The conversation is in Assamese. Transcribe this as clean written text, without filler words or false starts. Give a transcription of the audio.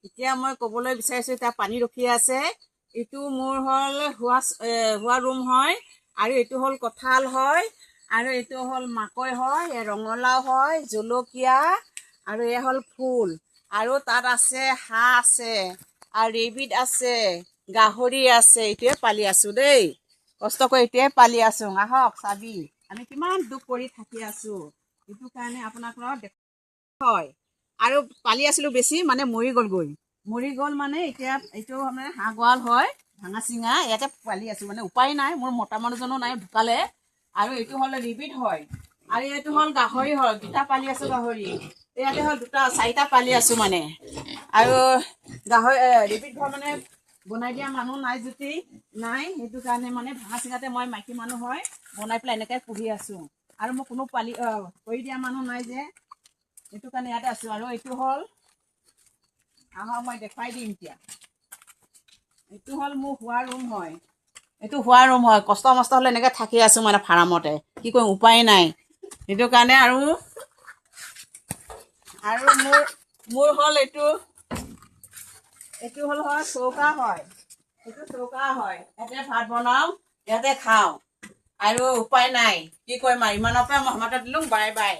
এতিয়া মই ক'বলৈ বিচাৰিছোঁ এতিয়া পানী ৰখি আছে। এইটো মোৰ হ'ল হোৱা ৰুম হয়, আৰু এইটো হ'ল কঁঠাল হয়, আৰু এইটো হ'ল মাকৈ হয়, ৰঙালাও হয়, জলকীয়া, আৰু এয়া হ'ল ফুল, আৰু তাত আছে হাঁহ আছে, আৰু ৰেবিট আছে, গাহৰি আছে। এইটোৱে পালি আছোঁ দেই, কষ্ট কৰি এইটোৱে পালি আছোঁ। আহক চাবি আমি কিমান দুখ কৰি থাকি আছোঁ। সেইটো কাৰণে আপোনালোকক হয়, আৰু পালি আছিলোঁ বেছি মানে মৰি গ'ল মানে এতিয়া এইটো মানে হাঁহ গঁৰাল হয়, ভাঙা চিঙা, ইয়াতে পালি আছোঁ মানে উপায় নাই, মোৰ মতা মানুহজনো নাই, ঢুকালে। আৰু এইটো হ'ল ৰেবিট হয়, আৰু এইটো হ'ল গাহৰি হয়, দুটা পালি আছোঁ গাহৰি। ইয়াতে হ'ল চাৰিটা পালি আছোঁ মানে, আৰু গাহৰি ৰেবিট ঘৰ মানে বনাই দিয়া মানুহ নাই যদি নাই, সেইটো কাৰণে মানে ভাঙা চিঙাতে মই মাইকী মানুহ হয় বনাই পেলাই এনেকৈ পুহি আছোঁ। আৰু মোৰ কোনো কৰি দিয়া মানুহ নাই যে, সেইটো কাৰণে ইয়াতে আছোঁ। আৰু এইটো হ'ল মই দেখুৱাই দিম এতিয়া। এইটো হ'ল মোৰ শোৱা ৰুম হয়, এইটো শোৱা ৰুম হয়। কষ্ট মষ্ট হ'লে এনেকৈ থাকি আছোঁ মানে ফাৰ্মতে, কি কৰিম উপায় নাই। সেইটো কাৰণে আৰু মোৰ হ'ল এইটো হ'ল চৌকা হয়, এইটো চৌকা হয়, ইয়াতে ভাত বনাওঁ, ইয়াতে খাওঁ, আৰু উপায় নাই, কি কৰিম আৰু ইমানৰ পৰা মই সমাপ্ত দিলোঁ। Bye bye.